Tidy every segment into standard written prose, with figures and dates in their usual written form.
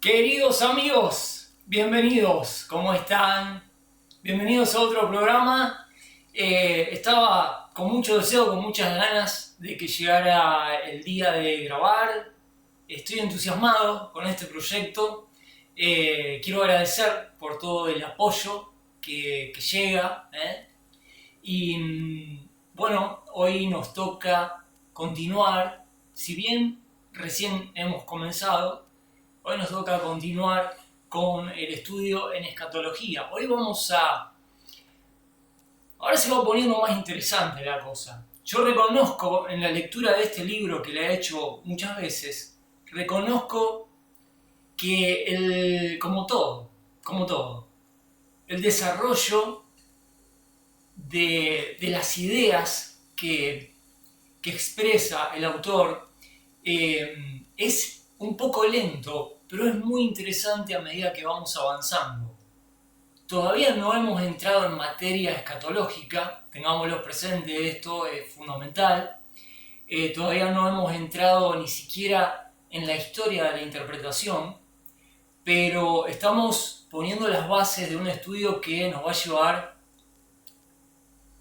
Queridos amigos, bienvenidos, ¿cómo están? Bienvenidos a otro programa. Estaba con mucho deseo, con muchas ganas de que llegara el día de grabar. Estoy entusiasmado con este proyecto. Quiero agradecer por todo el apoyo que llega. Y bueno, hoy nos toca continuar, si bien recién hemos comenzado. Hoy nos toca continuar con el estudio en escatología. Ahora se va poniendo más interesante la cosa. Yo reconozco en la lectura de este libro, que le he hecho muchas veces, reconozco que como todo, el desarrollo de las ideas que expresa el autor es un poco lento, pero es muy interesante a medida que vamos avanzando. Todavía no hemos entrado en materia escatológica, tengámoslo presente, esto es fundamental. Todavía no hemos entrado ni siquiera en la historia de la interpretación, pero estamos poniendo las bases de un estudio que nos va a llevar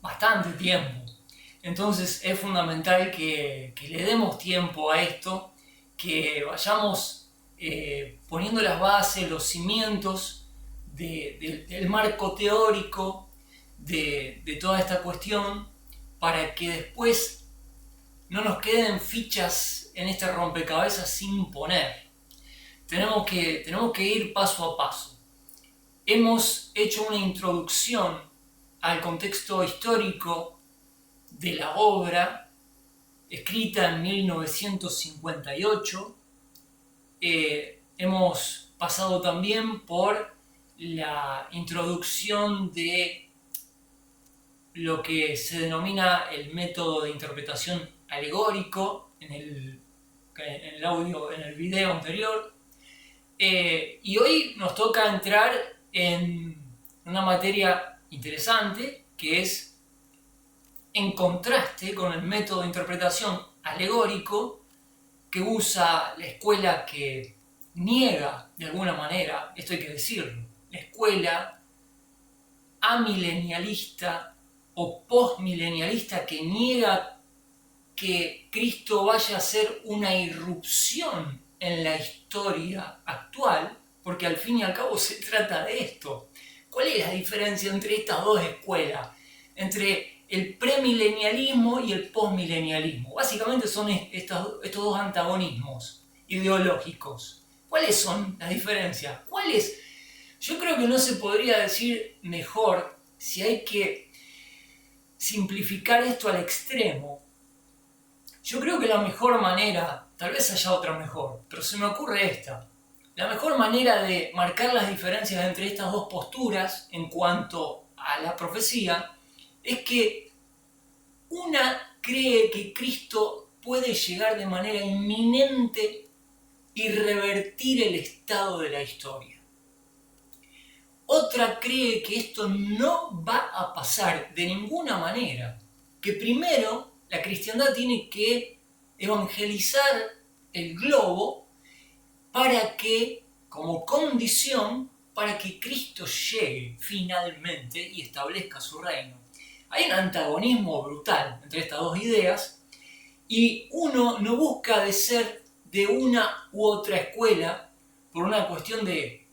bastante tiempo. Entonces es fundamental que le demos tiempo a esto, que vayamos poniendo las bases, los cimientos del marco teórico de toda esta cuestión, para que después no nos queden fichas en este rompecabezas sin poner. Tenemos que ir paso a paso. Hemos hecho una introducción al contexto histórico de la obra, escrita en 1958. Hemos pasado también por la introducción de lo que se denomina el método de interpretación alegórico en el audio, en el video anterior. Y hoy nos toca entrar en una materia interesante, que es, en contraste con el método de interpretación alegórico que usa la escuela que niega, de alguna manera, esto hay que decirlo, la escuela amilenialista o postmilenialista, que niega que Cristo vaya a ser una irrupción en la historia actual, porque al fin y al cabo se trata de esto. ¿Cuál es la diferencia entre estas dos escuelas? Entre el premilenialismo y el postmilenialismo. Básicamente son estos dos antagonismos ideológicos. ¿Cuáles son las diferencias? Yo creo que no se podría decir mejor, si hay que simplificar esto al extremo. Yo creo que la mejor manera, tal vez haya otra mejor, pero se me ocurre esta. La mejor manera de marcar las diferencias entre estas dos posturas en cuanto a la profecía es que una cree que Cristo puede llegar de manera inminente y revertir el estado de la historia. Otra cree que esto no va a pasar de ninguna manera, que primero la cristiandad tiene que evangelizar el globo para que, como condición, para que Cristo llegue finalmente y establezca su reino. Hay un antagonismo brutal entre estas dos ideas, y uno no busca de ser de una u otra escuela por una cuestión de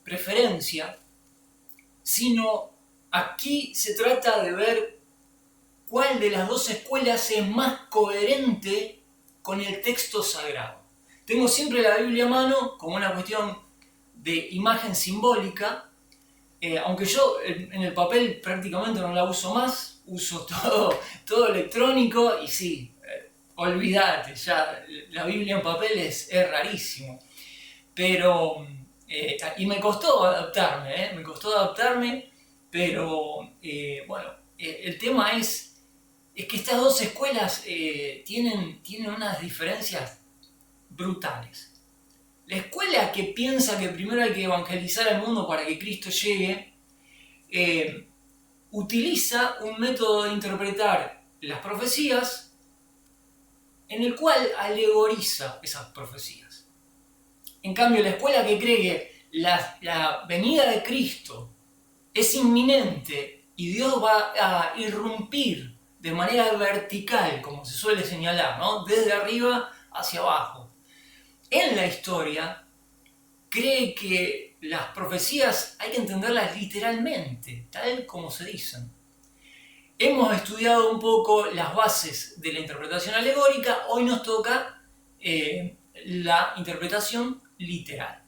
preferencia, sino aquí se trata de ver cuál de las dos escuelas es más coherente con el texto sagrado. Tengo siempre la Biblia a mano como una cuestión de imagen simbólica, aunque yo en el papel prácticamente no la uso más, uso todo electrónico, y sí, olvídate, ya la Biblia en papel es rarísimo. Pero, y me costó adaptarme, pero bueno, el tema es que estas dos escuelas tienen unas diferencias brutales. La escuela que piensa que primero hay que evangelizar al mundo para que Cristo llegue, utiliza un método de interpretar las profecías en el cual alegoriza esas profecías. En cambio, la escuela que cree que la venida de Cristo es inminente y Dios va a irrumpir de manera vertical, como se suele señalar, ¿no? Desde arriba hacia abajo. En la historia, cree que las profecías hay que entenderlas literalmente, tal como se dicen. Hemos estudiado un poco las bases de la interpretación alegórica, hoy nos toca la interpretación literal.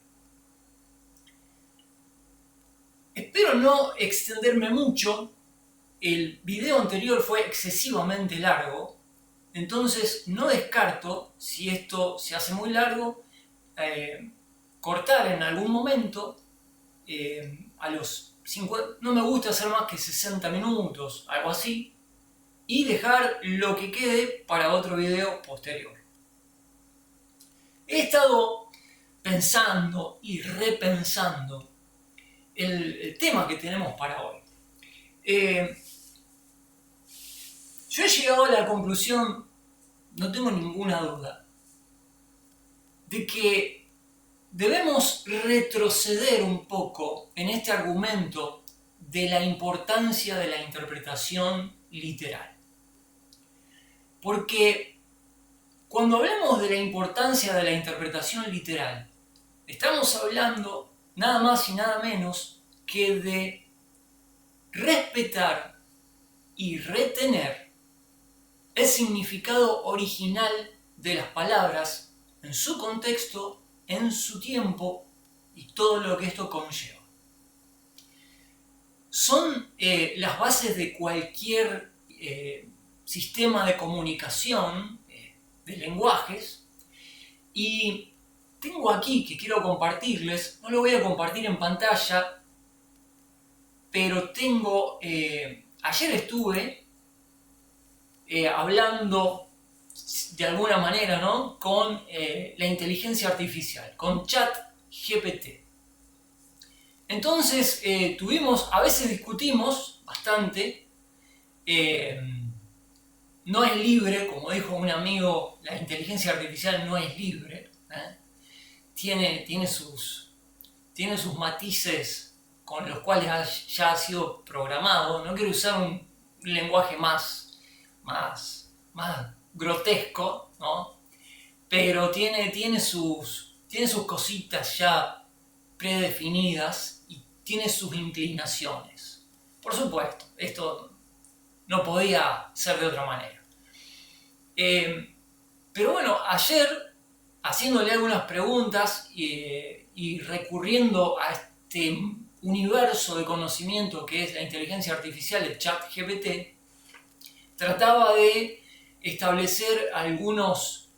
Espero no extenderme mucho, el video anterior fue excesivamente largo, entonces no descarto, si esto se hace muy largo, cortar en algún momento a los 50, no me gusta hacer más que 60 minutos, algo así, y dejar lo que quede para otro video posterior. He estado pensando y repensando el tema que tenemos para hoy. Yo he llegado a la conclusión, no tengo ninguna duda, de que debemos retroceder un poco en este argumento de la importancia de la interpretación literal. Porque cuando hablamos de la importancia de la interpretación literal, estamos hablando nada más y nada menos que de respetar y retener el significado original de las palabras en su contexto, en su tiempo y todo lo que esto conlleva. Son las bases de cualquier sistema de comunicación, de lenguajes, y tengo aquí que quiero compartirles, no lo voy a compartir en pantalla, pero tengo, ayer estuve hablando de alguna manera, ¿no?, con la inteligencia artificial, con ChatGPT. Entonces a veces discutimos bastante, no es libre, como dijo un amigo, la inteligencia artificial no es libre, tiene sus matices con los cuales ya ha sido programado. No quiero usar un lenguaje más grotesco, ¿no? Pero tiene sus cositas ya predefinidas y tiene sus inclinaciones. Por supuesto, esto no podía ser de otra manera. Pero bueno, ayer, haciéndole algunas preguntas y recurriendo a este universo de conocimiento que es la inteligencia artificial de ChatGPT, trataba de establecer algunas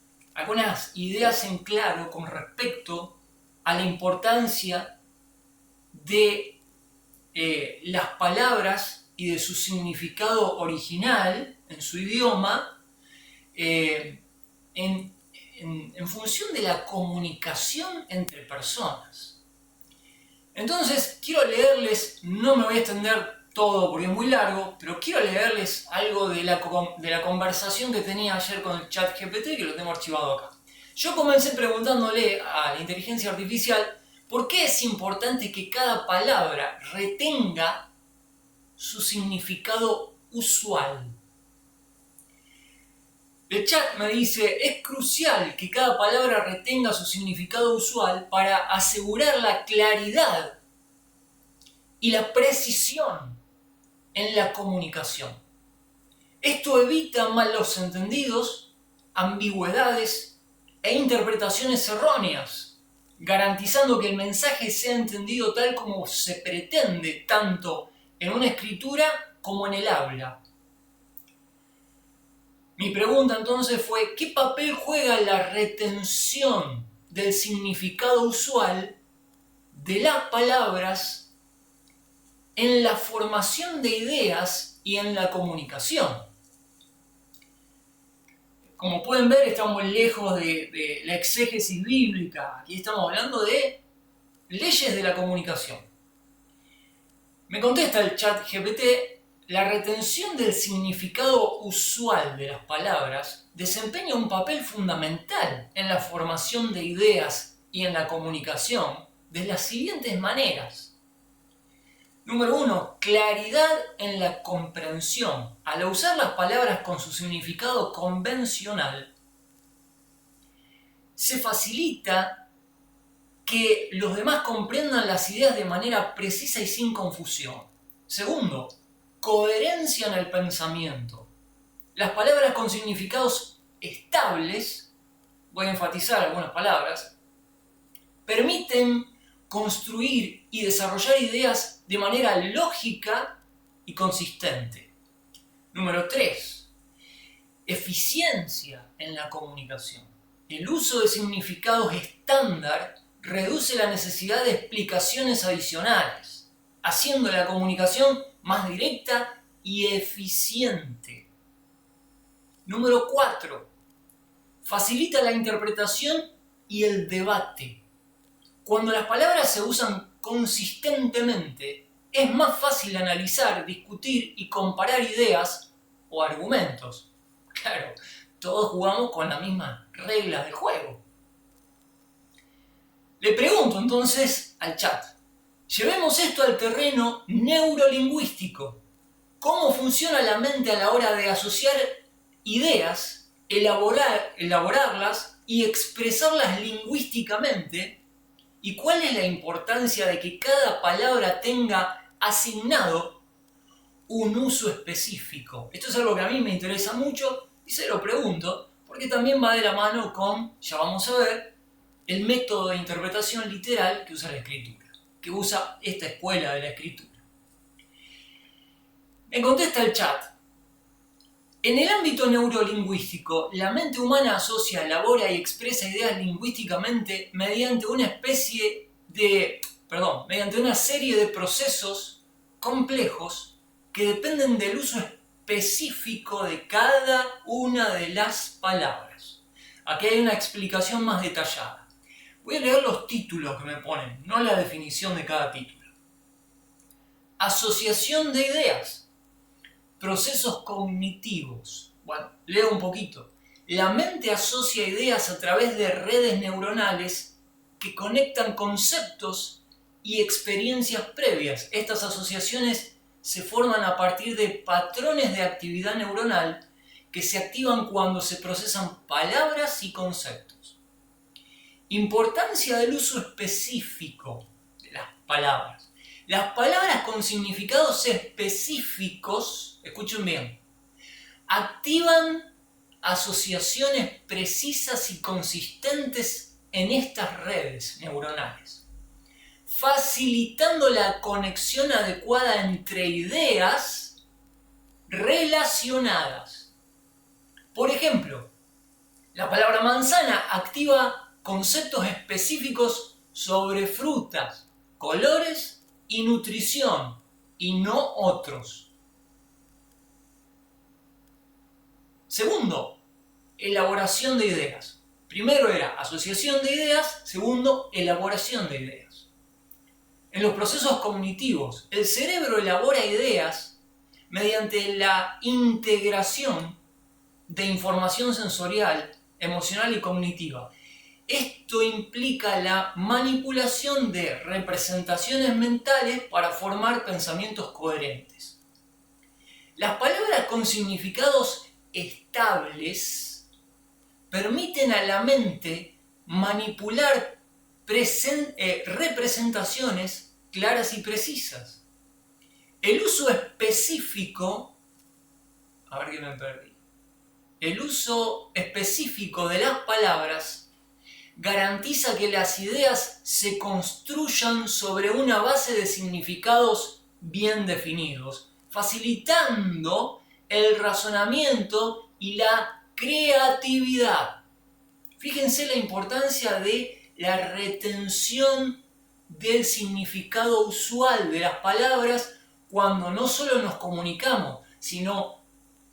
ideas en claro con respecto a la importancia de las palabras y de su significado original en su idioma en función de la comunicación entre personas. Entonces, quiero leerles, no me voy a extender todo porque es muy largo, pero quiero leerles algo de la conversación que tenía ayer con el ChatGPT, que lo tengo archivado acá. Yo comencé preguntándole a la inteligencia artificial por qué es importante que cada palabra retenga su significado usual. El chat me dice, es crucial que cada palabra retenga su significado usual para asegurar la claridad y la precisión en la comunicación. Esto evita malos entendidos, ambigüedades e interpretaciones erróneas, garantizando que el mensaje sea entendido tal como se pretende, tanto en una escritura como en el habla. Mi pregunta entonces fue, ¿qué papel juega la retención del significado usual de las palabras en la formación de ideas y en la comunicación? Como pueden ver, estamos lejos de la exégesis bíblica. Aquí estamos hablando de leyes de la comunicación. Me contesta el ChatGPT, la retención del significado usual de las palabras desempeña un papel fundamental en la formación de ideas y en la comunicación de las siguientes maneras. Número 1. Claridad en la comprensión. Al usar las palabras con su significado convencional, se facilita que los demás comprendan las ideas de manera precisa y sin confusión. Segundo, coherencia en el pensamiento. Las palabras con significados estables, voy a enfatizar algunas palabras, permiten construir y desarrollar ideas de manera lógica y consistente. Número 3. Eficiencia en la comunicación. El uso de significados estándar reduce la necesidad de explicaciones adicionales, haciendo la comunicación más directa y eficiente. Número 4. Facilita la interpretación y el debate. Cuando las palabras se usan consistentemente, es más fácil analizar, discutir y comparar ideas o argumentos. Claro, todos jugamos con las mismas reglas del juego. Le pregunto entonces al chat, llevemos esto al terreno neurolingüístico. ¿Cómo funciona la mente a la hora de asociar ideas, elaborarlas y expresarlas lingüísticamente? ¿Y cuál es la importancia de que cada palabra tenga asignado un uso específico? Esto es algo que a mí me interesa mucho y se lo pregunto porque también va de la mano con, ya vamos a ver, el método de interpretación literal que usa la escritura, que usa esta escuela de la escritura. Me contesta el chat. En el ámbito neurolingüístico, la mente humana asocia, elabora y expresa ideas lingüísticamente mediante una serie de procesos complejos que dependen del uso específico de cada una de las palabras. Aquí hay una explicación más detallada. Voy a leer los títulos que me ponen, no la definición de cada título. Asociación de ideas. Procesos cognitivos. Bueno, leo un poquito. La mente asocia ideas a través de redes neuronales que conectan conceptos y experiencias previas. Estas asociaciones se forman a partir de patrones de actividad neuronal que se activan cuando se procesan palabras y conceptos. Importancia del uso específico de las palabras. Las palabras con significados específicos, escuchen bien, activan asociaciones precisas y consistentes en estas redes neuronales, facilitando la conexión adecuada entre ideas relacionadas. Por ejemplo, la palabra manzana activa conceptos específicos sobre frutas, colores y nutrición, y no otros. Segundo, elaboración de ideas. Primero era asociación de ideas, segundo, elaboración de ideas. En los procesos cognitivos, el cerebro elabora ideas mediante la integración de información sensorial, emocional y cognitiva. Esto implica la manipulación de representaciones mentales para formar pensamientos coherentes. Las palabras con significados estables permiten a la mente manipular representaciones claras y precisas. El uso específico, El uso específico de las palabras garantiza que las ideas se construyan sobre una base de significados bien definidos, facilitando el razonamiento y la creatividad. Fíjense la importancia de la retención del significado usual de las palabras cuando no solo nos comunicamos, sino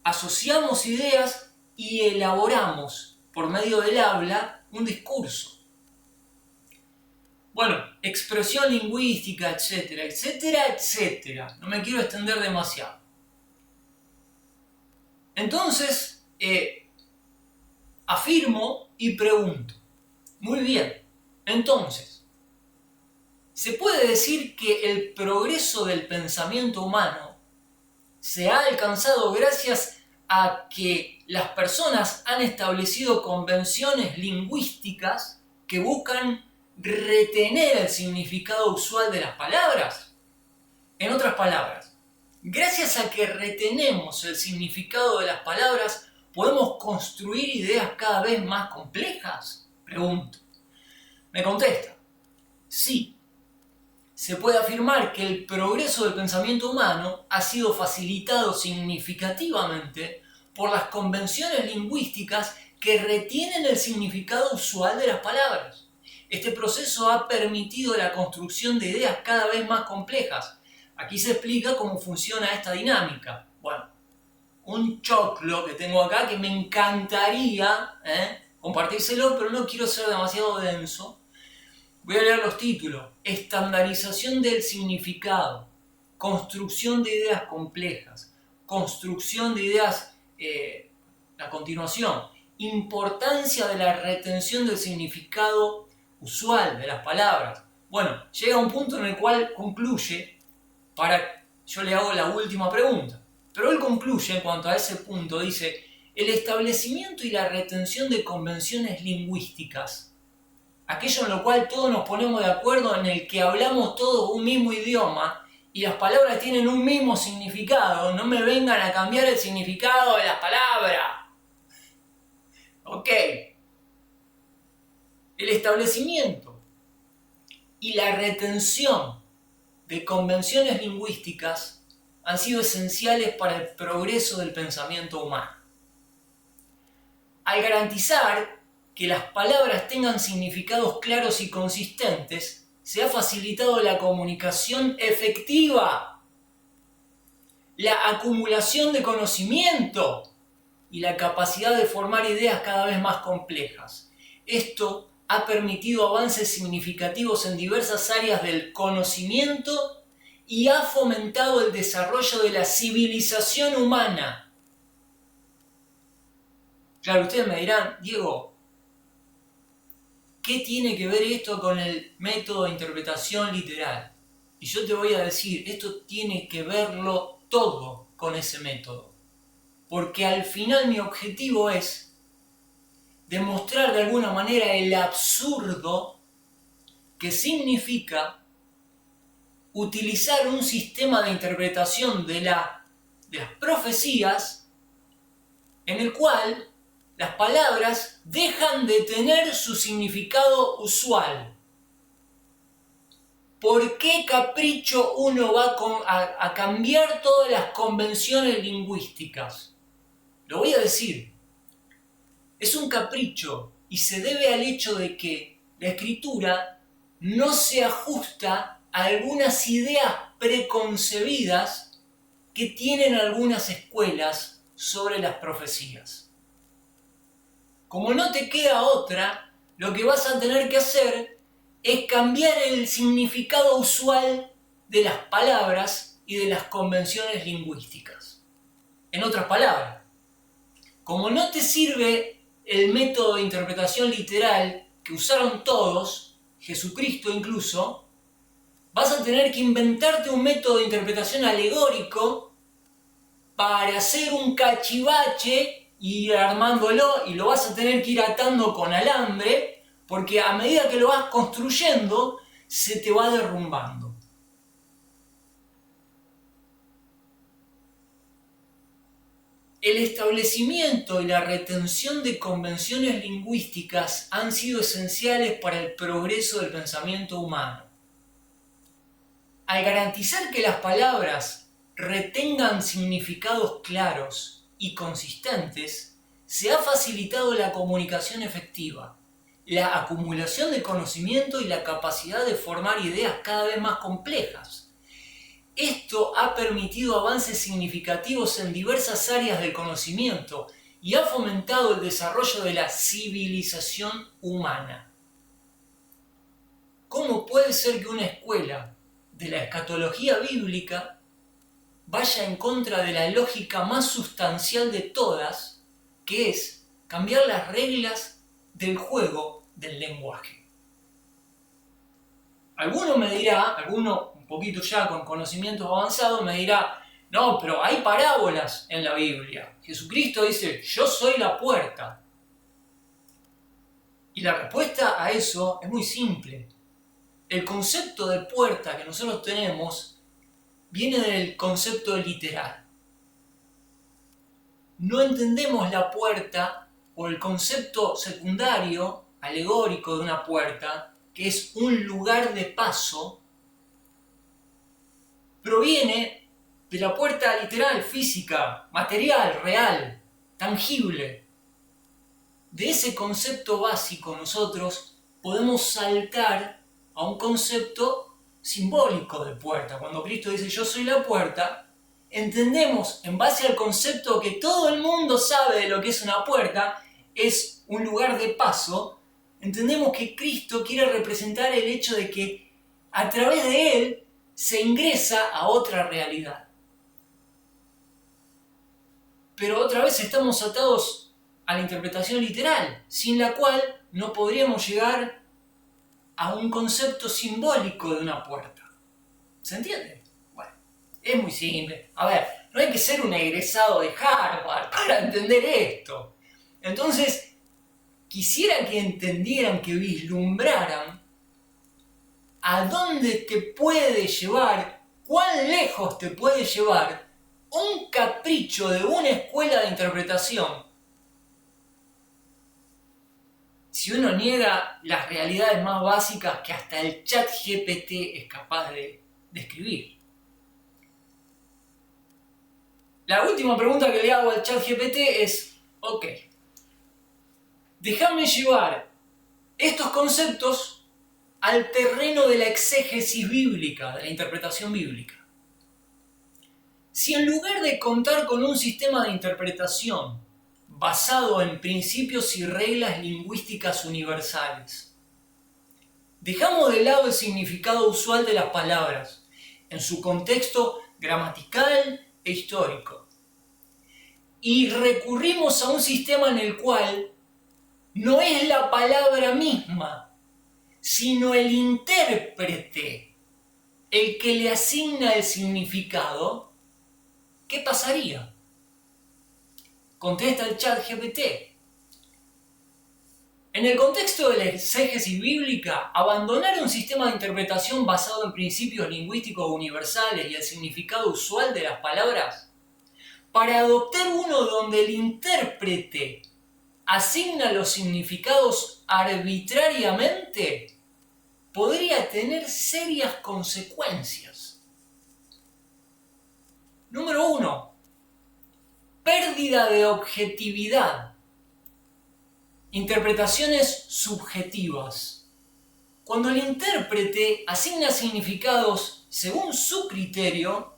asociamos ideas y elaboramos por medio del habla un discurso. Bueno, expresión lingüística, etcétera, etcétera, etcétera. No me quiero extender demasiado. Entonces, afirmo y pregunto. Muy bien. Entonces, se puede decir que el progreso del pensamiento humano se ha alcanzado gracias a que las personas han establecido convenciones lingüísticas que buscan retener el significado usual de las palabras. En otras palabras, gracias a que retenemos el significado de las palabras, ¿podemos construir ideas cada vez más complejas? Pregunto. Me contesta, sí. Se puede afirmar que el progreso del pensamiento humano ha sido facilitado significativamente por las convenciones lingüísticas que retienen el significado usual de las palabras. Este proceso ha permitido la construcción de ideas cada vez más complejas. Aquí se explica cómo funciona esta dinámica. Bueno, un choclo que tengo acá que me encantaría compartírselo, pero no quiero ser demasiado denso. Voy a leer los títulos. Estandarización del significado, construcción de ideas complejas, construcción de ideas, a continuación, importancia de la retención del significado usual de las palabras. Bueno, llega un punto en el cual concluye, yo le hago la última pregunta, pero él concluye en cuanto a ese punto, dice, el establecimiento y la retención de convenciones lingüísticas, aquello en lo cual todos nos ponemos de acuerdo, en el que hablamos todos un mismo idioma y las palabras tienen un mismo significado, no me vengan a cambiar el significado de las palabras. Ok. El establecimiento y la retención de convenciones lingüísticas han sido esenciales para el progreso del pensamiento humano. Al garantizar que las palabras tengan significados claros y consistentes, se ha facilitado la comunicación efectiva, la acumulación de conocimiento y la capacidad de formar ideas cada vez más complejas. Esto ha permitido avances significativos en diversas áreas del conocimiento y ha fomentado el desarrollo de la civilización humana. Claro, ustedes me dirán, Diego, ¿qué tiene que ver esto con el método de interpretación literal? Y yo te voy a decir, esto tiene que verlo todo con ese método. Porque al final mi objetivo es demostrar de alguna manera el absurdo que significa utilizar un sistema de interpretación de las profecías en el cual las palabras dejan de tener su significado usual. ¿Por qué capricho uno va a cambiar todas las convenciones lingüísticas? Lo voy a decir. Es un capricho y se debe al hecho de que la escritura no se ajusta a algunas ideas preconcebidas que tienen algunas escuelas sobre las profecías. Como no te queda otra, lo que vas a tener que hacer es cambiar el significado usual de las palabras y de las convenciones lingüísticas. En otras palabras, como no te sirve el método de interpretación literal que usaron todos, Jesucristo incluso, vas a tener que inventarte un método de interpretación alegórico para hacer un cachivache y ir armándolo, y lo vas a tener que ir atando con alambre, porque a medida que lo vas construyendo, se te va derrumbando. El establecimiento y la retención de convenciones lingüísticas han sido esenciales para el progreso del pensamiento humano. Al garantizar que las palabras retengan significados claros y consistentes, se ha facilitado la comunicación efectiva, la acumulación de conocimiento y la capacidad de formar ideas cada vez más complejas. Esto ha permitido avances significativos en diversas áreas del conocimiento y ha fomentado el desarrollo de la civilización humana. ¿Cómo puede ser que una escuela de la escatología bíblica vaya en contra de la lógica más sustancial de todas, que es cambiar las reglas del juego del lenguaje? Alguno me dirá, alguno un poquito ya con conocimientos avanzados me dirá, no, pero hay parábolas en la Biblia. Jesucristo dice, yo soy la puerta. Y la respuesta a eso es muy simple. El concepto de puerta que nosotros tenemos viene del concepto literal. No entendemos la puerta o el concepto secundario, alegórico de una puerta, que es un lugar de paso, proviene de la puerta literal, física, material, real, tangible. De ese concepto básico nosotros podemos saltar a un concepto simbólico de puerta. Cuando Cristo dice yo soy la puerta, entendemos en base al concepto que todo el mundo sabe de lo que es una puerta, es un lugar de paso, entendemos que Cristo quiere representar el hecho de que a través de él se ingresa a otra realidad. Pero otra vez estamos atados a la interpretación literal, sin la cual no podríamos llegar a un concepto simbólico de una puerta. ¿Se entiende? Bueno, es muy simple. A ver, no hay que ser un egresado de Harvard para entender esto. Entonces, quisiera que entendieran, que vislumbraran a dónde te puede llevar, cuán lejos te puede llevar un capricho de una escuela de interpretación si uno niega las realidades más básicas que hasta el ChatGPT es capaz de describir. La última pregunta que le hago al ChatGPT es, ok, déjame llevar estos conceptos al terreno de la exégesis bíblica, de la interpretación bíblica. Si en lugar de contar con un sistema de interpretación basado en principios y reglas lingüísticas universales, dejamos de lado el significado usual de las palabras en su contexto gramatical e histórico y recurrimos a un sistema en el cual no es la palabra misma, sino el intérprete el que le asigna el significado, ¿qué pasaría? Contesta el ChatGPT. En el contexto de la exégesis bíblica, abandonar un sistema de interpretación basado en principios lingüísticos universales y el significado usual de las palabras, para adoptar uno donde el intérprete asigna los significados arbitrariamente, podría tener serias consecuencias. Número 1. Pérdida de objetividad. Interpretaciones subjetivas. Cuando el intérprete asigna significados según su criterio,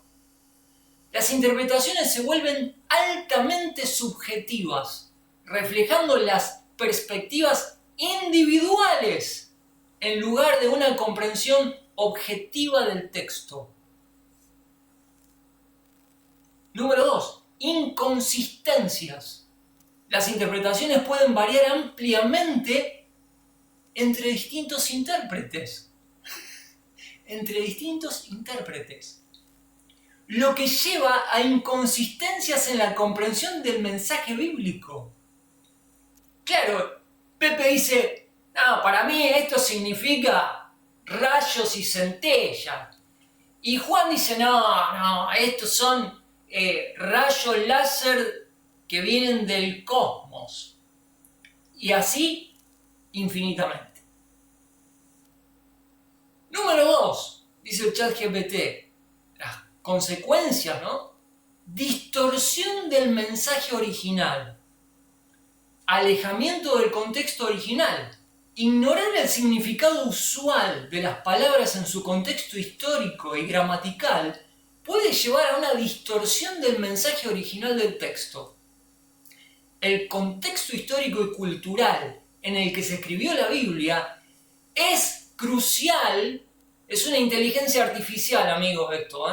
las interpretaciones se vuelven altamente subjetivas, reflejando las perspectivas individuales en lugar de una comprensión objetiva del texto. Número 2. Inconsistencias. Las interpretaciones pueden variar ampliamente entre distintos intérpretes. Lo que lleva a inconsistencias en la comprensión del mensaje bíblico. Claro, Pepe dice, no, para mí esto significa rayos y centellas. Y Juan dice, no, estos son rayos láser que vienen del cosmos. Y así infinitamente. Número 2, dice el ChatGPT, las consecuencias, ¿no? Distorsión del mensaje original, alejamiento del contexto original, ignorar el significado usual de las palabras en su contexto histórico y gramatical puede llevar a una distorsión del mensaje original del texto. El contexto histórico y cultural en el que se escribió la Biblia es crucial. Es una inteligencia artificial, amigos, esto,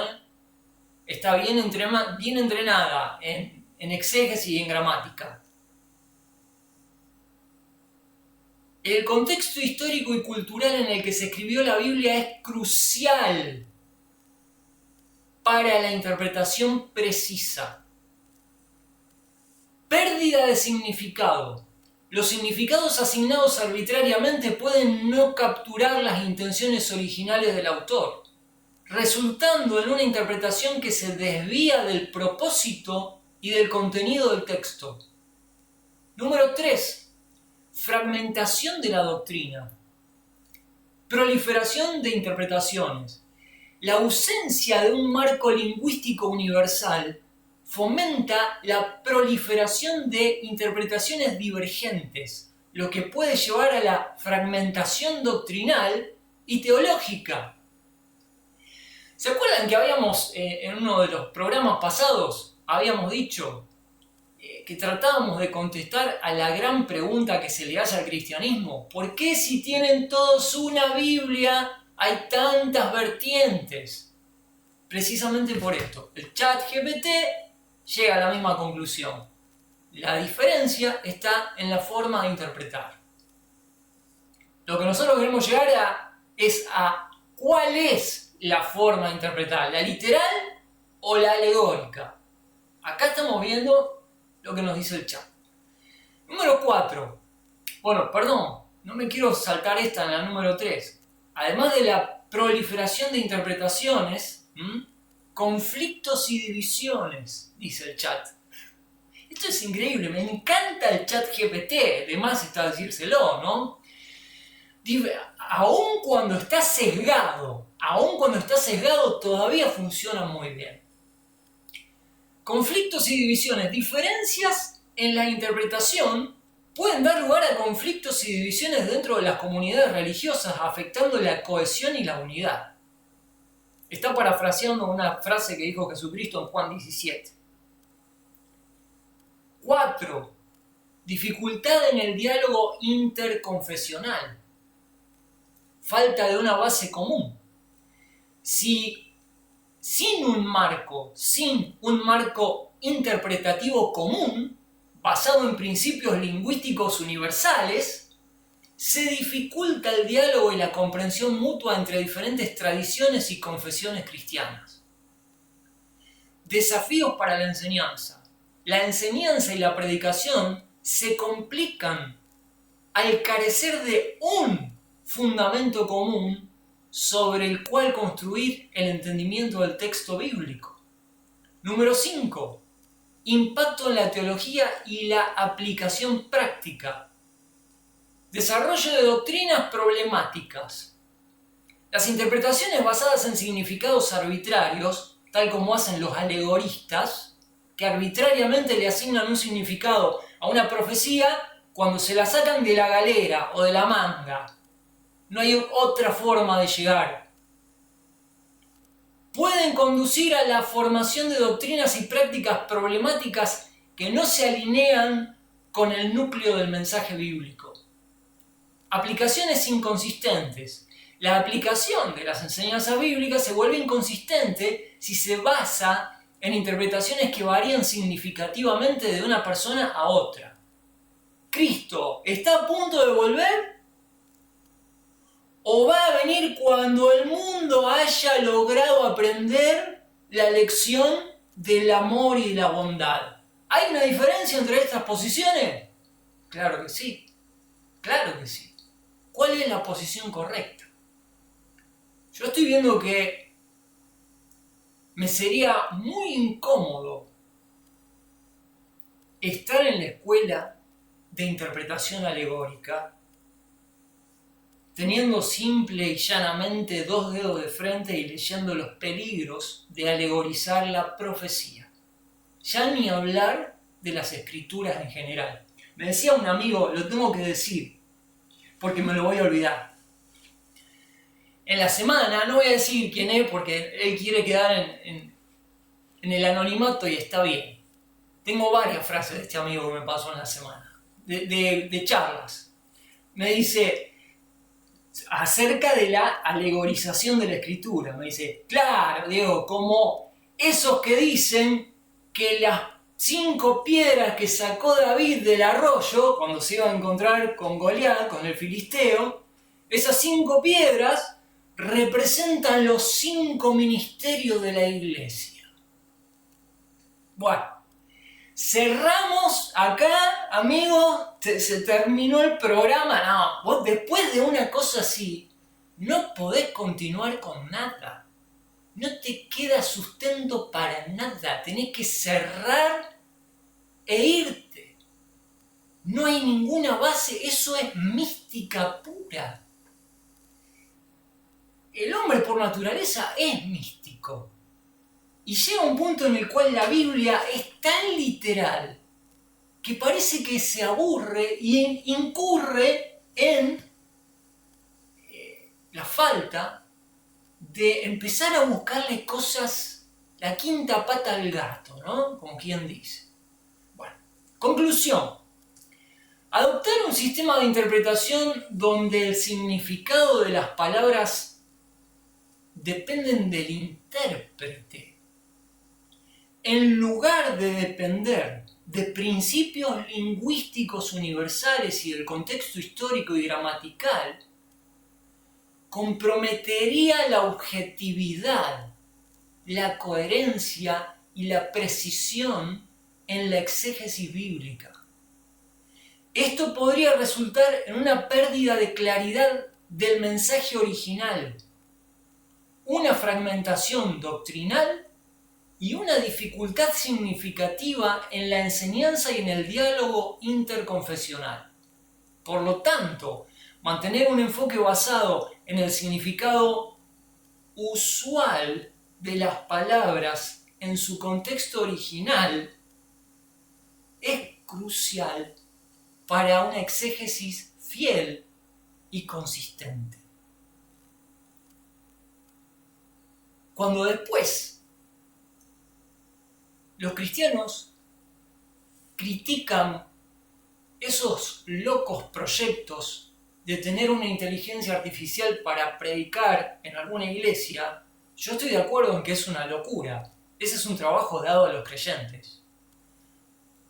Está bien entrenada en exégesis y en gramática. El contexto histórico y cultural en el que se escribió la Biblia es crucial para la interpretación precisa. Pérdida de significado. Los significados asignados arbitrariamente pueden no capturar las intenciones originales del autor, resultando en una interpretación que se desvía del propósito y del contenido del texto. Número 3. Fragmentación de la doctrina. Proliferación de interpretaciones. La ausencia de un marco lingüístico universal fomenta la proliferación de interpretaciones divergentes, lo que puede llevar a la fragmentación doctrinal y teológica. ¿Se acuerdan que habíamos, en uno de los programas pasados, habíamos dicho que tratábamos de contestar a la gran pregunta que se le hace al cristianismo? ¿Por qué si tienen todos una Biblia hay tantas vertientes? Precisamente por esto. El ChatGPT llega a la misma conclusión. La diferencia está en la forma de interpretar. Lo que nosotros queremos llegar es a cuál es la forma de interpretar, la literal o la alegórica. Acá estamos viendo lo que nos dice el chat. Número 4. No me quiero saltar esta en la número 3. Además de la proliferación de interpretaciones, conflictos y divisiones, dice el chat. Esto es increíble, me encanta el chat GPT, además está decírselo, ¿no? Aún cuando está sesgado, todavía funciona muy bien. Conflictos y divisiones, diferencias en la interpretación pueden dar lugar a conflictos y divisiones dentro de las comunidades religiosas, afectando la cohesión y la unidad. Está parafraseando una frase que dijo Jesucristo en Juan 17. 4. Dificultad en el diálogo interconfesional. Falta de una base común. Sin un marco interpretativo común, basado en principios lingüísticos universales, se dificulta el diálogo y la comprensión mutua entre diferentes tradiciones y confesiones cristianas. Desafíos para la enseñanza. La enseñanza y la predicación se complican al carecer de un fundamento común sobre el cual construir el entendimiento del texto bíblico. Número 5. Impacto en la teología y la aplicación práctica. Desarrollo de doctrinas problemáticas. Las interpretaciones basadas en significados arbitrarios, tal como hacen los alegoristas, que arbitrariamente le asignan un significado a una profecía cuando se la sacan de la galera o de la manga. No hay otra forma de llegar. Pueden conducir a la formación de doctrinas y prácticas problemáticas que no se alinean con el núcleo del mensaje bíblico. Aplicaciones inconsistentes. La aplicación de las enseñanzas bíblicas se vuelve inconsistente si se basa en interpretaciones que varían significativamente de una persona a otra. ¿Cristo está a punto de volver? ¿O va a venir cuando el mundo haya logrado aprender la lección del amor y la bondad? ¿Hay una diferencia entre estas posiciones? Claro que sí. ¿Cuál es la posición correcta? Yo estoy viendo que me sería muy incómodo estar en la escuela de interpretación alegórica teniendo simple y llanamente 2 dedos de frente y leyendo los peligros de alegorizar la profecía. Ya ni hablar de las escrituras en general. Me decía un amigo, lo tengo que decir, porque me lo voy a olvidar. En la semana, no voy a decir quién es porque él quiere quedar en el anonimato y está bien. Tengo varias frases de este amigo que me pasó en la semana, de charlas. Me dice acerca de la alegorización de la escritura. Me dice, claro, Diego, como esos que dicen que las 5 piedras que sacó David del arroyo cuando se iba a encontrar con Goliat, con el filisteo. Esas 5 piedras representan los 5 ministerios de la iglesia. Bueno, cerramos acá, amigos, se terminó el programa. No, vos después de una cosa así, no podés continuar con nada. No te queda sustento para nada. Tenés que cerrar e irte. No hay ninguna base. Eso es mística pura. El hombre por naturaleza es místico. Y llega un punto en el cual la Biblia es tan literal que parece que se aburre y incurre en la falta de empezar a buscarle cosas, la quinta pata al gato, ¿no? Como quien dice. Bueno, conclusión. Adoptar un sistema de interpretación donde el significado de las palabras dependen del intérprete, en lugar de depender de principios lingüísticos universales y del contexto histórico y gramatical, comprometería la objetividad, la coherencia y la precisión en la exégesis bíblica. Esto podría resultar en una pérdida de claridad del mensaje original, una fragmentación doctrinal y una dificultad significativa en la enseñanza y en el diálogo interconfesional. Por lo tanto, mantener un enfoque basado en el significado usual de las palabras en su contexto original es crucial para una exégesis fiel y consistente. Cuando después los cristianos critican esos locos proyectos de tener una inteligencia artificial para predicar en alguna iglesia, yo estoy de acuerdo en que es una locura. Ese es un trabajo dado a los creyentes.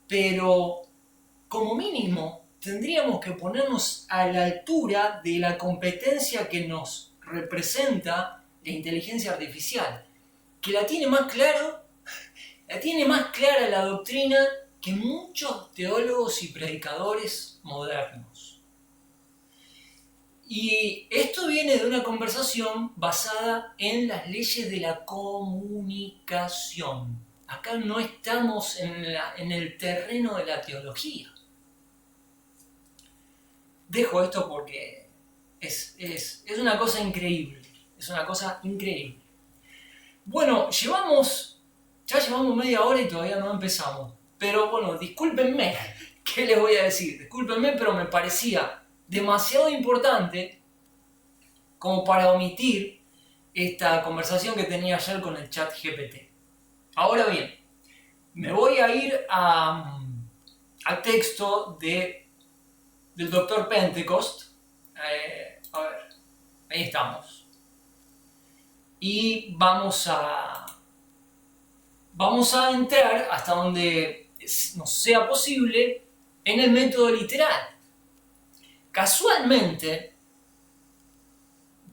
Pero, como mínimo, tendríamos que ponernos a la altura de la competencia que nos representa la inteligencia artificial, que la tiene más clara la doctrina que muchos teólogos y predicadores modernos. Y esto viene de una conversación basada en las leyes de la comunicación. Acá no estamos en el terreno de la teología. Dejo esto porque es una cosa increíble. Es una cosa increíble. Bueno, ya llevamos media hora y todavía no empezamos. Pero bueno, discúlpenme, ¿qué les voy a decir? Discúlpenme, pero me parecía demasiado importante como para omitir esta conversación que tenía ayer con el chat GPT. Ahora bien, me voy a ir al texto del Dr. Pentecost. A ver, ahí estamos. Y vamos a entrar hasta donde nos sea posible en el método literal. Casualmente,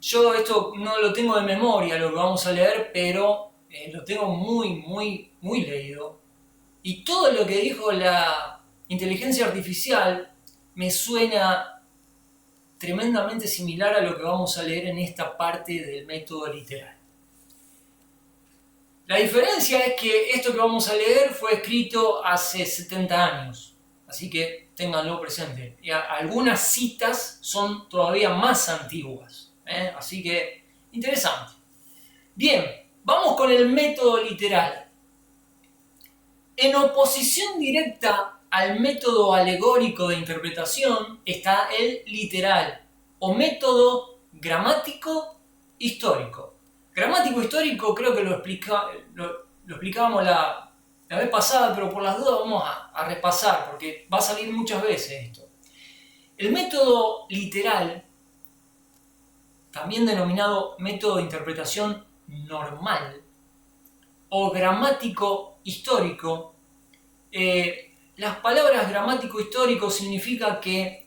yo esto no lo tengo de memoria, lo que vamos a leer, pero lo tengo muy leído. Y todo lo que dijo la inteligencia artificial me suena tremendamente similar a lo que vamos a leer en esta parte del método literal. La diferencia es que esto que vamos a leer fue escrito hace 70 años, así que ténganlo presente. Y algunas citas son todavía más antiguas, así que interesante. Bien, vamos con el método literal. En oposición directa al método alegórico de interpretación está el literal o método gramático histórico. Gramático histórico creo que lo explicábamos la vez pasada, pero por las dudas vamos a repasar porque va a salir muchas veces esto. El método literal, también denominado método de interpretación normal o gramático histórico, Las palabras gramático-histórico significa que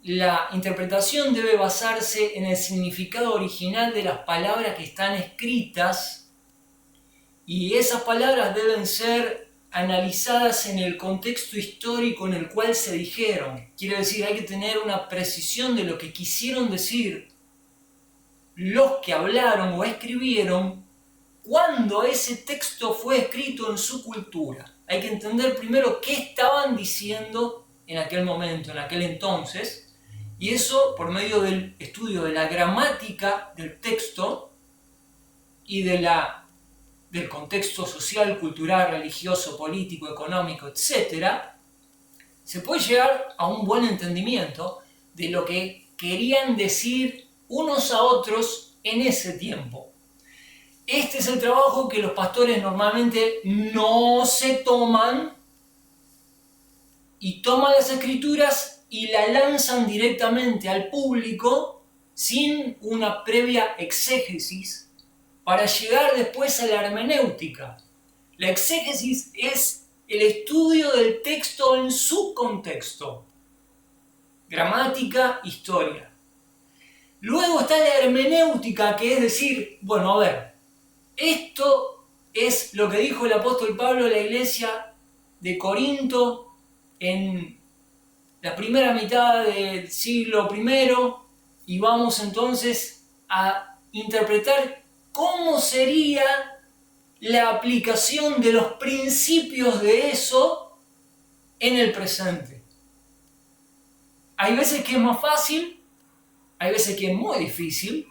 la interpretación debe basarse en el significado original de las palabras que están escritas, y esas palabras deben ser analizadas en el contexto histórico en el cual se dijeron. Quiere decir, hay que tener una precisión de lo que quisieron decir los que hablaron o escribieron cuando ese texto fue escrito en su cultura. Hay que entender primero qué estaban diciendo en aquel momento, en aquel entonces, y eso por medio del estudio de la gramática del texto y del contexto social, cultural, religioso, político, económico, etc., se puede llegar a un buen entendimiento de lo que querían decir unos a otros en ese tiempo. Este es el trabajo que los pastores normalmente no se toman, y toman las escrituras y la lanzan directamente al público sin una previa exégesis para llegar después a la hermenéutica. La exégesis es el estudio del texto en su contexto. Gramática, historia. Luego está la hermenéutica, que es decir, bueno, a ver, esto es lo que dijo el apóstol Pablo a la iglesia de Corinto en la primera mitad del siglo I, y vamos entonces a interpretar cómo sería la aplicación de los principios de eso en el presente. Hay veces que es más fácil, hay veces que es muy difícil,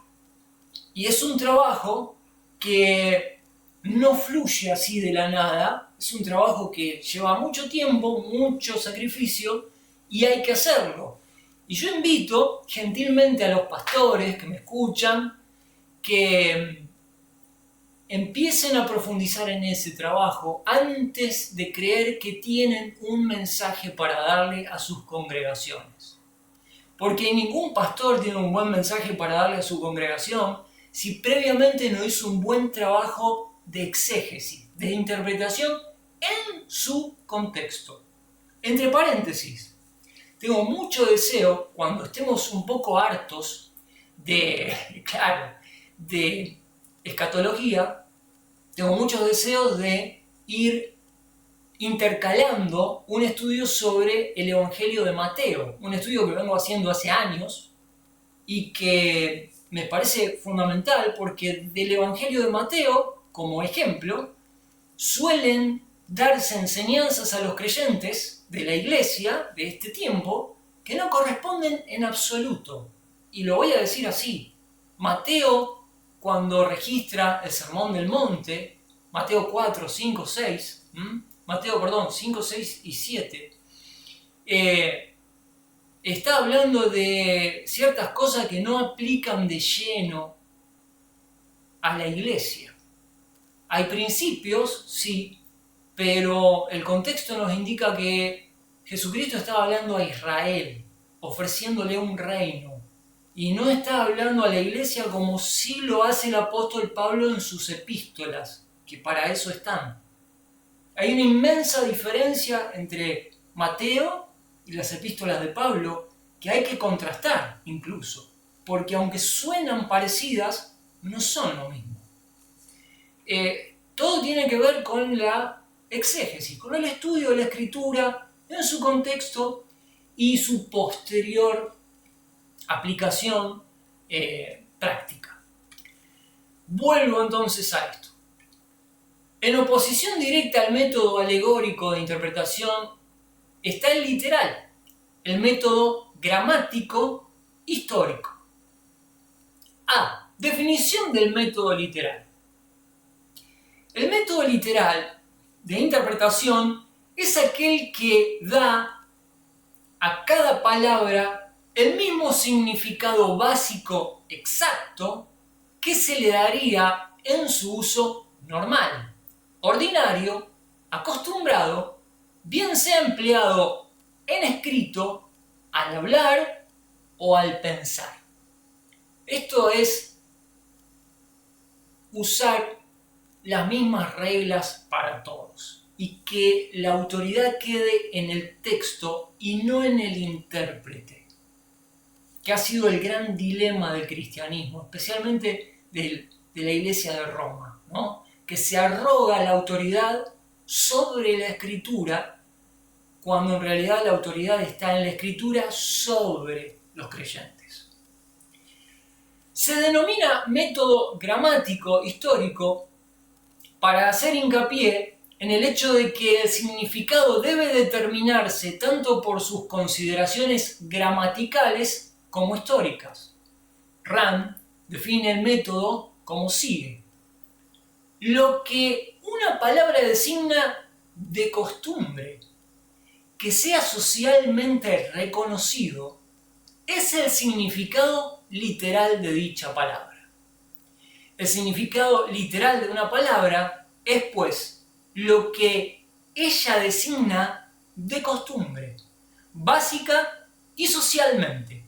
y es un trabajo que no fluye así de la nada, es un trabajo que lleva mucho tiempo, mucho sacrificio, y hay que hacerlo. Y yo invito gentilmente a los pastores que me escuchan que empiecen a profundizar en ese trabajo antes de creer que tienen un mensaje para darle a sus congregaciones. Porque ningún pastor tiene un buen mensaje para darle a su congregación si previamente no hizo un buen trabajo de exégesis, de interpretación en su contexto. Entre paréntesis, tengo mucho deseo, cuando estemos un poco hartos de escatología, tengo muchos deseos de ir intercalando un estudio sobre el Evangelio de Mateo, un estudio que vengo haciendo hace años y que me parece fundamental porque del Evangelio de Mateo, como ejemplo, suelen darse enseñanzas a los creyentes de la iglesia de este tiempo que no corresponden en absoluto. Y lo voy a decir así. Mateo, cuando registra el Sermón del Monte, Mateo 4, 5, 6, 5, 6 y 7, está hablando de ciertas cosas que no aplican de lleno a la iglesia. Hay principios, sí, pero el contexto nos indica que Jesucristo estaba hablando a Israel, ofreciéndole un reino, y no está hablando a la iglesia como sí lo hace el apóstol Pablo en sus epístolas, que para eso están. Hay una inmensa diferencia entre Mateo y las epístolas de Pablo que hay que contrastar incluso, porque aunque suenan parecidas, no son lo mismo. Todo tiene que ver con la exégesis, con el estudio de la escritura en su contexto y su posterior aplicación práctica. Vuelvo entonces a esto. En oposición directa al método alegórico de interpretación está el literal, el método gramático histórico. Definición del método literal. El método literal de interpretación es aquel que da a cada palabra el mismo significado básico exacto que se le daría en su uso normal, ordinario, acostumbrado, bien sea empleado en escrito, al hablar o al pensar. Esto es usar las mismas reglas para todos. y que la autoridad quede en el texto y no en el intérprete, que ha sido el gran dilema del cristianismo, especialmente de la Iglesia de Roma, ¿no? Que se arroga la autoridad sobre la Escritura, cuando en realidad la autoridad está en la Escritura sobre los creyentes. Se denomina método gramático histórico para hacer hincapié en el hecho de que el significado debe determinarse tanto por sus consideraciones gramaticales como históricas. Rand define el método como sigue: lo que una palabra designa de costumbre, que sea socialmente reconocido, es el significado literal de dicha palabra. El significado literal de una palabra es, pues, lo que ella designa de costumbre, básica y socialmente.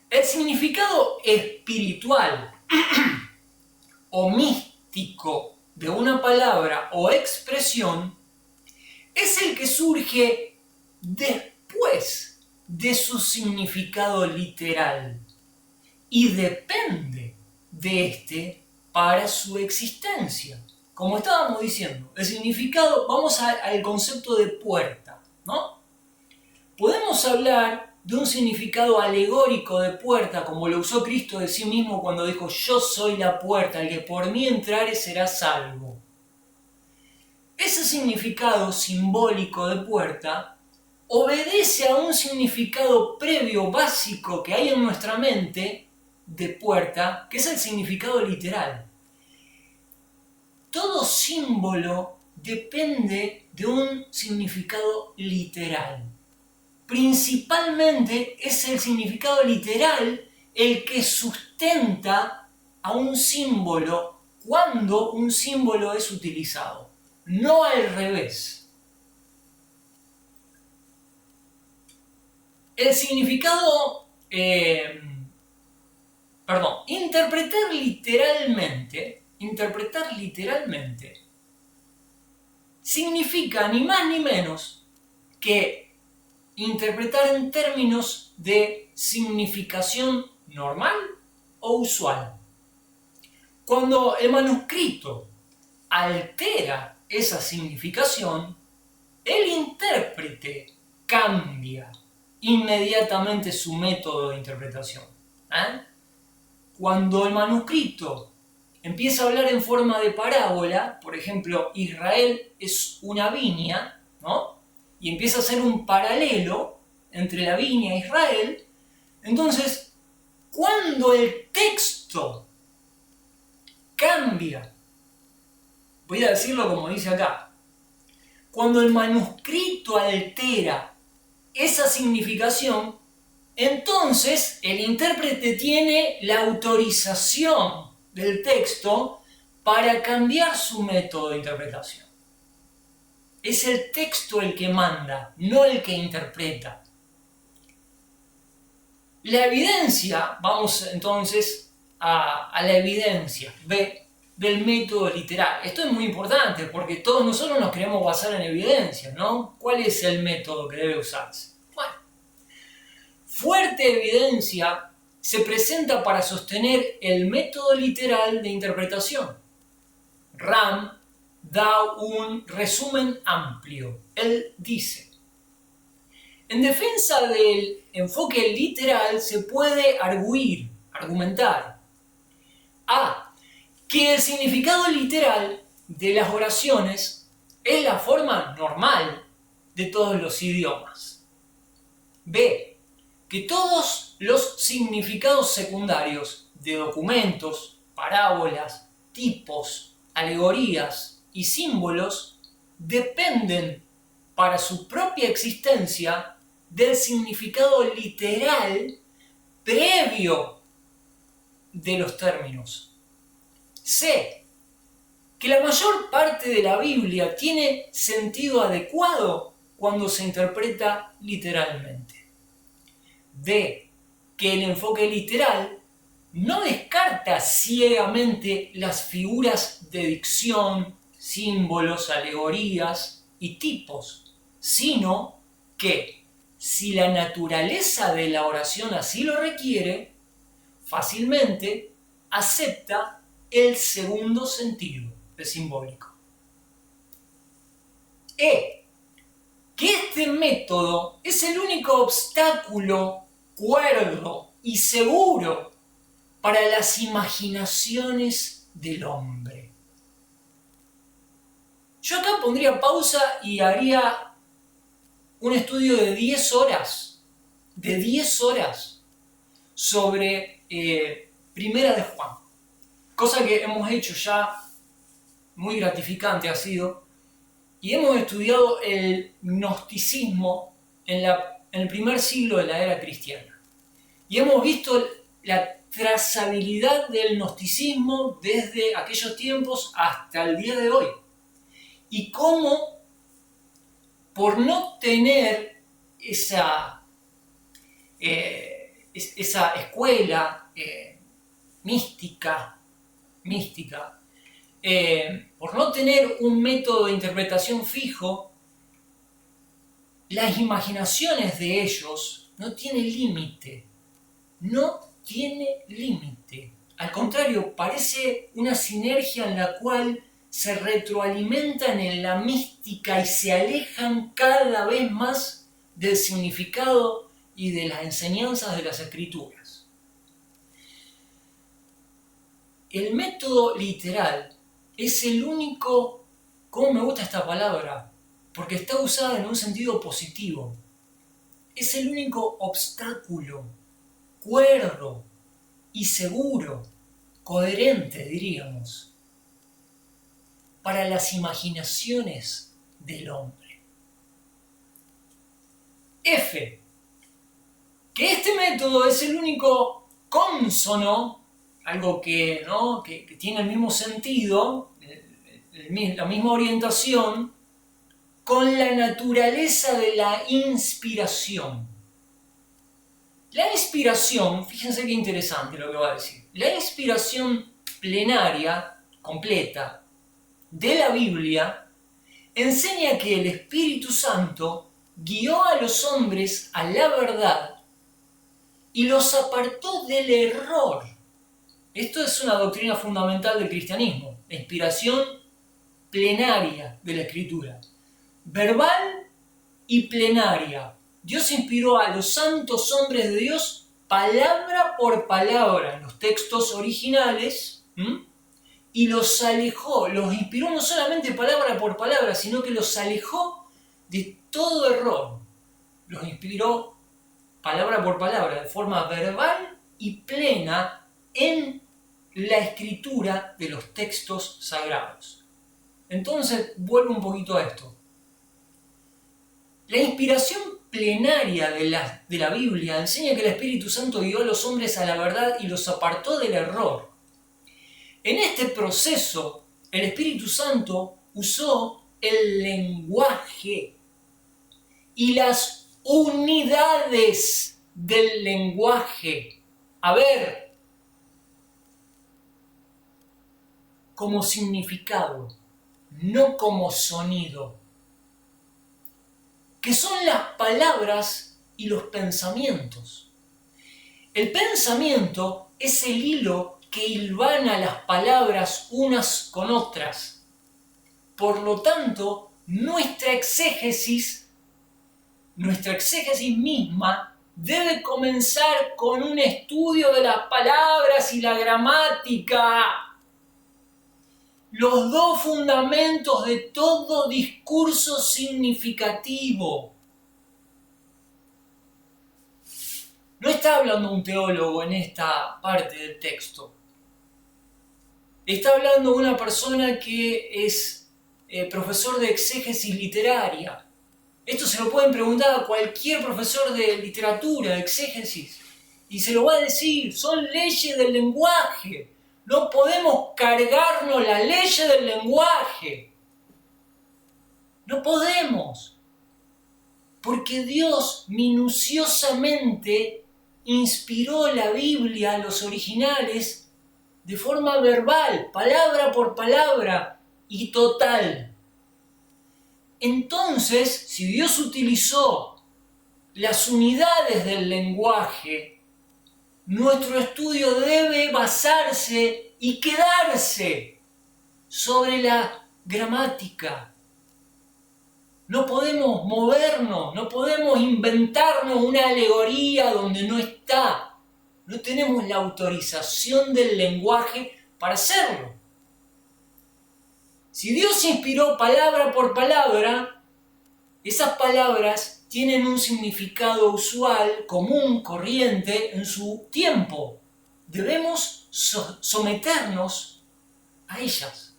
El significado espiritual o místico de una palabra o expresión es el que surge después de su significado literal y depende de este para su existencia. Como estábamos diciendo, el significado, vamos al concepto de puerta, ¿no? Podemos hablar de un significado alegórico de puerta, como lo usó Cristo de sí mismo cuando dijo: yo soy la puerta, el que por mí entrare será salvo. Ese significado simbólico de puerta obedece a un significado previo básico que hay en nuestra mente de puerta, que es el significado literal. Todo símbolo depende de un significado literal. Principalmente es el significado literal el que sustenta a un símbolo cuando un símbolo es utilizado, no al revés. El significado, interpretar literalmente significa ni más ni menos que interpretar en términos de significación normal o usual. Cuando el manuscrito altera esa significación, el intérprete cambia inmediatamente su método de interpretación. Cuando el manuscrito empieza a hablar en forma de parábola, por ejemplo, Israel es una viña, ¿no? Y empieza a hacer un paralelo entre la viña e Israel, entonces, cuando el texto cambia, voy a decirlo como dice acá, cuando el manuscrito altera esa significación, entonces el intérprete tiene la autorización del texto para cambiar su método de interpretación. Es el texto el que manda, no el que interpreta. La evidencia, vamos entonces a la evidencia del método literal. Esto es muy importante porque todos nosotros nos queremos basar en evidencia, ¿no? ¿Cuál es el método que debe usarse? Bueno, fuerte evidencia se presenta para sostener el método literal de interpretación. Rand da un resumen amplio. Él dice: en defensa del enfoque literal se puede argumentar A, que el significado literal de las oraciones es la forma normal de todos los idiomas. B, que todos los significados secundarios de documentos, parábolas, tipos, alegorías y símbolos dependen para su propia existencia del significado literal previo de los términos. C, que la mayor parte de la Biblia tiene sentido adecuado cuando se interpreta literalmente. D, que el enfoque literal no descarta ciegamente las figuras de dicción, símbolos, alegorías y tipos, sino que si la naturaleza de la oración así lo requiere, fácilmente acepta el segundo sentido de simbólico. Que este método es el único obstáculo cuerdo y seguro para las imaginaciones del hombre. Yo acá pondría pausa y haría un estudio de 10 horas, sobre Primera de Juan, cosa que hemos hecho ya, muy gratificante ha sido, y hemos estudiado el gnosticismo en el primer siglo de la era cristiana. Y hemos visto la trazabilidad del gnosticismo desde aquellos tiempos hasta el día de hoy. Y cómo, por no tener esa escuela mística, por no tener un método de interpretación fijo, las imaginaciones de ellos no tienen límite. Al contrario, parece una sinergia en la cual se retroalimentan en la mística y se alejan cada vez más del significado y de las enseñanzas de las Escrituras. El método literal es el único, ¿cómo me gusta esta palabra? Porque está usada en un sentido positivo. Es el único obstáculo cuerdo y seguro, coherente, diríamos, para las imaginaciones del hombre. Que este método es el único cónsono, algo que tiene el mismo sentido, la misma orientación, con la naturaleza de la inspiración. La inspiración, fíjense qué interesante lo que va a decir, la inspiración plenaria, completa, de la Biblia, enseña que el Espíritu Santo guió a los hombres a la verdad y los apartó del error. Esto es una doctrina fundamental del cristianismo, la inspiración plenaria de la Escritura. Verbal y plenaria. Dios inspiró a los santos hombres de Dios palabra por palabra en los textos originales y los alejó, los inspiró no solamente palabra por palabra, sino que los alejó de todo error. Los inspiró palabra por palabra, de forma verbal y plena en la escritura de los textos sagrados. Entonces, vuelvo un poquito a esto. La inspiración plenaria de la Biblia enseña que el Espíritu Santo guió a los hombres a la verdad y los apartó del error. En este proceso, el Espíritu Santo usó el lenguaje y las unidades del lenguaje. Como significado, no como sonido, que son las palabras y los pensamientos. El pensamiento es el hilo que hilvana las palabras unas con otras. Por lo tanto, nuestra exégesis misma debe comenzar con un estudio de las palabras y la gramática. Los dos fundamentos de todo discurso significativo. No está hablando un teólogo en esta parte del texto. Está hablando una persona que es profesor de exégesis literaria. Esto se lo pueden preguntar a cualquier profesor de literatura, de exégesis, y se lo va a decir, son leyes del lenguaje. No podemos cargarnos la ley del lenguaje. No podemos. Porque Dios minuciosamente inspiró la Biblia, los originales, de forma verbal, palabra por palabra y total. entonces, si Dios utilizó las unidades del lenguaje, nuestro estudio debe basarse y quedarse sobre la gramática. No podemos movernos, no podemos inventarnos una alegoría donde no está. No tenemos la autorización del lenguaje para hacerlo. Si Dios inspiró palabra por palabra, esas palabras tienen un significado usual, común, corriente en su tiempo. Debemos someternos a ellas,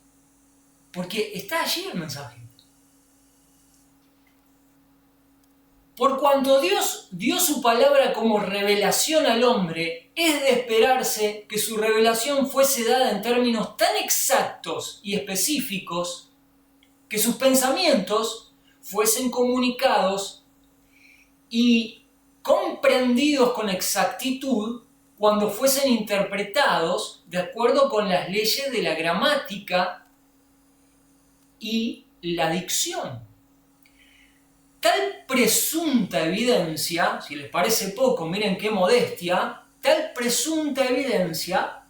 porque está allí el mensaje. Por cuanto Dios dio su palabra como revelación al hombre, es de esperarse que su revelación fuese dada en términos tan exactos y específicos que sus pensamientos fuesen comunicados y comprendidos con exactitud cuando fuesen interpretados de acuerdo con las leyes de la gramática y la dicción. Tal presunta evidencia, si les parece poco, miren qué modestia, tal presunta evidencia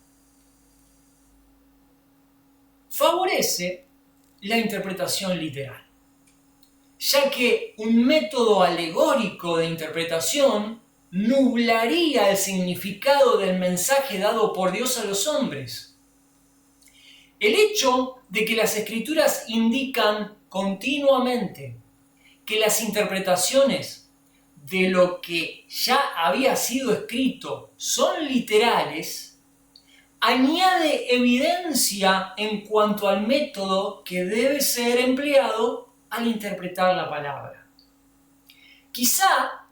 favorece la interpretación literal, ya que un método alegórico de interpretación nublaría el significado del mensaje dado por Dios a los hombres. El hecho de que las Escrituras indican continuamente que las interpretaciones de lo que ya había sido escrito son literales, añade evidencia en cuanto al método que debe ser empleado al interpretar la palabra. Quizá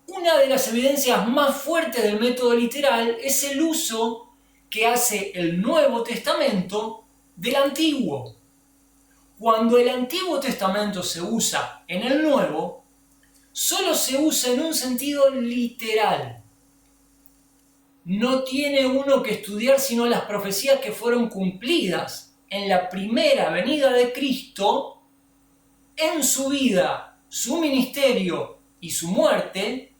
una de las evidencias más fuertes del método literal es el uso que hace el Nuevo Testamento del Antiguo. Cuando el Antiguo Testamento se usa en el Nuevo, solo se usa en un sentido literal. No tiene uno que estudiar sino las profecías que fueron cumplidas en la primera venida de Cristo, en su vida, su ministerio y su muerte,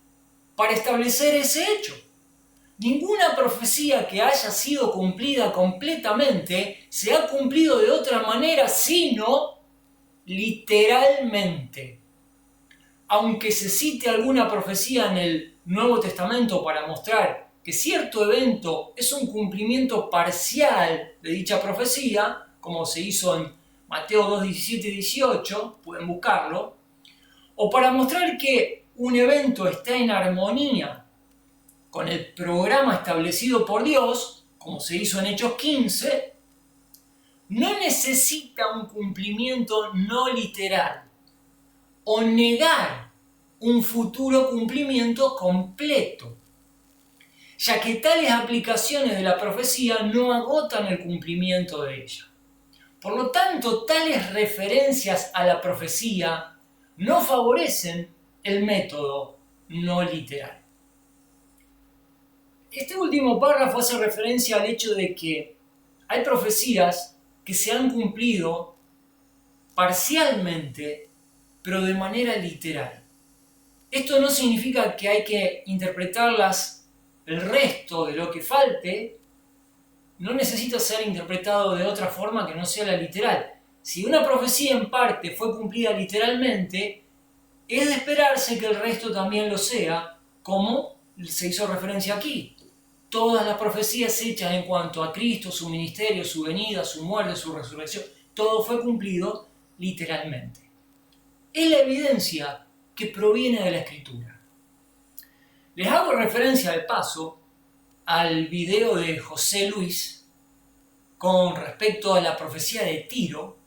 para establecer ese hecho. Ninguna profecía que haya sido cumplida completamente se ha cumplido de otra manera sino literalmente. Aunque se cite alguna profecía en el Nuevo Testamento para mostrar que cierto evento es un cumplimiento parcial de dicha profecía, como se hizo en Mateo 2, 17 y 18, pueden buscarlo, o para mostrar que un evento está en armonía con el programa establecido por Dios, como se hizo en Hechos 15, no necesita un cumplimiento no literal o negar un futuro cumplimiento completo, ya que tales aplicaciones de la profecía no agotan el cumplimiento de ella. Por lo tanto, tales referencias a la profecía no favorecen el método no literal. Este último párrafo hace referencia al hecho de que hay profecías que se han cumplido parcialmente, pero de manera literal. Esto no significa que hay que interpretarlas el resto de lo que falte, no necesita ser interpretado de otra forma que no sea la literal. Si una profecía en parte fue cumplida literalmente, es de esperarse que el resto también lo sea, como se hizo referencia aquí. Todas las profecías hechas en cuanto a Cristo, su ministerio, su venida, su muerte, su resurrección, todo fue cumplido literalmente. Es la evidencia que proviene de la Escritura. Les hago referencia de paso al video de José Luis con respecto a la profecía de Tiro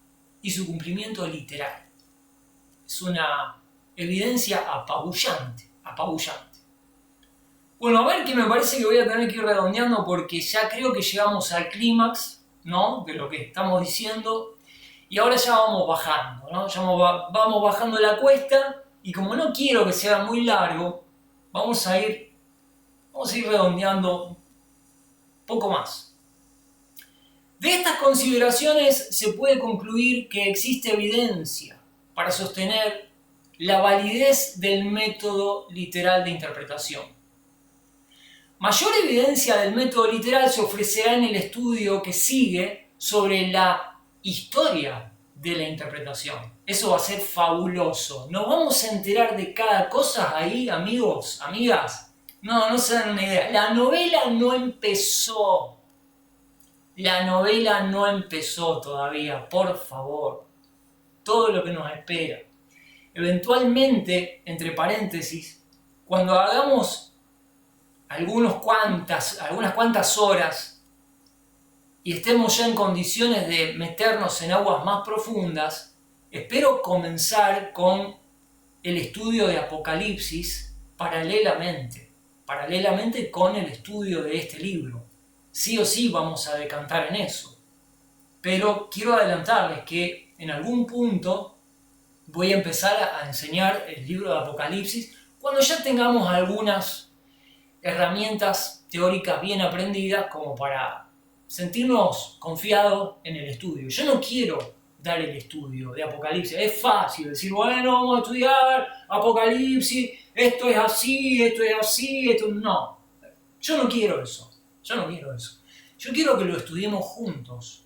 y su cumplimiento literal. Es una evidencia apabullante. Bueno, a ver, que me parece que voy a tener que ir redondeando porque ya creo que llegamos al clímax, ¿no?, de lo que estamos diciendo, y ahora ya vamos bajando, ¿no? Vamos bajando la cuesta, y como no quiero que sea muy largo, vamos a ir redondeando un poco más. De estas consideraciones se puede concluir que existe evidencia para sostener la validez del método literal de interpretación. Mayor evidencia del método literal se ofrecerá en el estudio que sigue sobre la historia de la interpretación. Eso va a ser fabuloso. Nos vamos a enterar de cada cosa ahí, amigos, amigas. No se dan una idea. La novela no empezó. La novela no empezó todavía, por favor. Todo lo que nos espera. Eventualmente, entre paréntesis, cuando hagamos algunas cuantas horas y estemos ya en condiciones de meternos en aguas más profundas, espero comenzar con el estudio de Apocalipsis paralelamente con el estudio de este libro. Sí o sí vamos a decantar en eso. Pero quiero adelantarles que en algún punto voy a empezar a enseñar el libro de Apocalipsis cuando ya tengamos algunas herramientas teóricas bien aprendidas como para sentirnos confiados en el estudio. Yo no quiero dar el estudio de Apocalipsis. Es fácil decir, bueno, vamos a estudiar Apocalipsis, esto es así, esto no. Yo no quiero eso. Yo quiero que lo estudiemos juntos.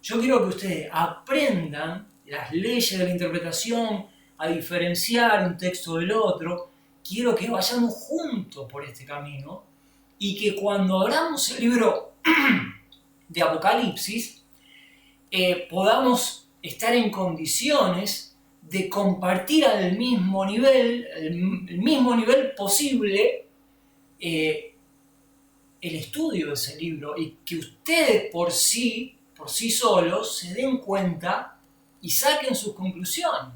Yo quiero que ustedes aprendan las leyes de la interpretación, a diferenciar un texto del otro. Quiero que vayamos juntos por este camino y que cuando abramos el libro de Apocalipsis podamos estar en condiciones de compartir al mismo nivel, el mismo nivel posible, el estudio de ese libro y que ustedes por sí solos se den cuenta y saquen sus conclusiones.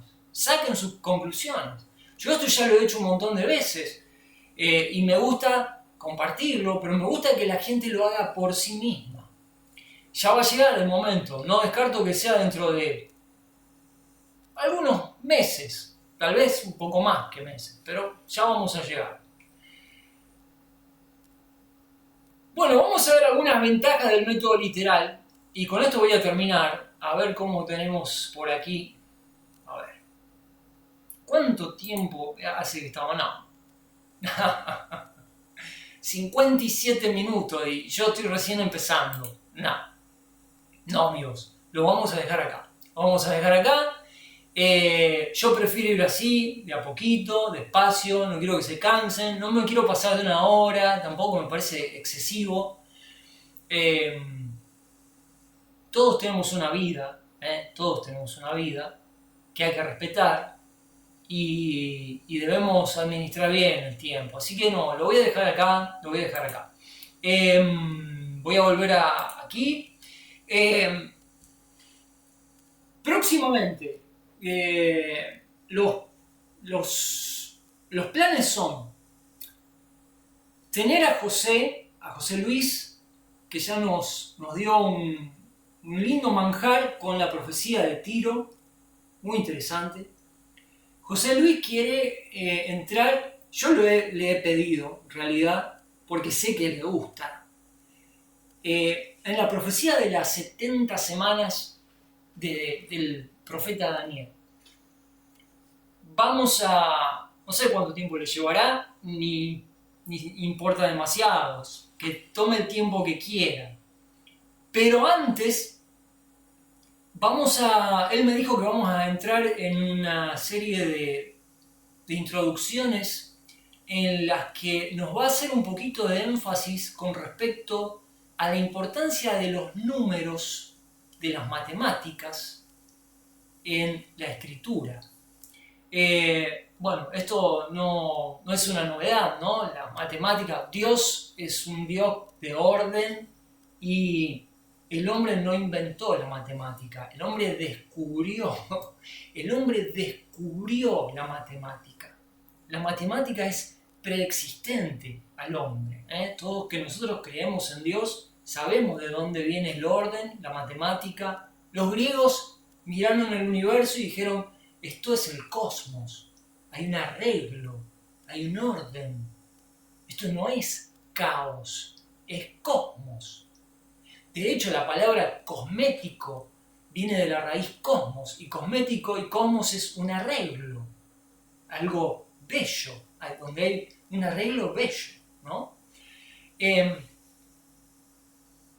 Yo esto ya lo he hecho un montón de veces y me gusta compartirlo, pero me gusta que la gente lo haga por sí misma. Ya va a llegar el momento, no descarto que sea dentro de algunos meses, tal vez un poco más que meses, pero ya vamos a llegar. Bueno, vamos a ver algunas ventajas del método literal y con esto voy a terminar. A ver cómo tenemos por aquí. A ver. ¿Cuánto tiempo hace que estamos? No. 57 minutos y yo estoy recién empezando. No, amigos. Lo vamos a dejar acá. Yo prefiero ir así, de a poquito, despacio, no quiero que se cansen, no me quiero pasar de 1 hora, tampoco me parece excesivo. Todos tenemos una vida que hay que respetar y debemos administrar bien el tiempo. Así que no, lo voy a dejar acá. Voy a volver aquí. Próximamente, los planes son tener a José Luis, que ya nos dio un lindo manjar con la profecía de Tiro, muy interesante. José Luis quiere entrar, yo le he pedido en realidad, porque sé que le gusta, en la profecía de las 70 semanas del profeta Daniel. No sé cuánto tiempo le llevará, ni importa demasiado, que tome el tiempo que quiera. Pero antes, él me dijo que vamos a entrar en una serie de introducciones en las que nos va a hacer un poquito de énfasis con respecto a la importancia de los números, de las matemáticas en la escritura. Bueno, esto no es una novedad, ¿no? Las matemáticas, Dios es un Dios de orden y el hombre no inventó la matemática, el hombre descubrió la matemática. La matemática es preexistente al hombre. Todos que nosotros creemos en Dios sabemos de dónde viene el orden, la matemática. Los griegos miraron el universo y dijeron, esto es el cosmos, hay un arreglo, hay un orden. Esto no es caos, es cosmos. De hecho, la palabra cosmético viene de la raíz cosmos, y cosmético y cosmos es un arreglo, algo bello, donde hay un arreglo bello, ¿no?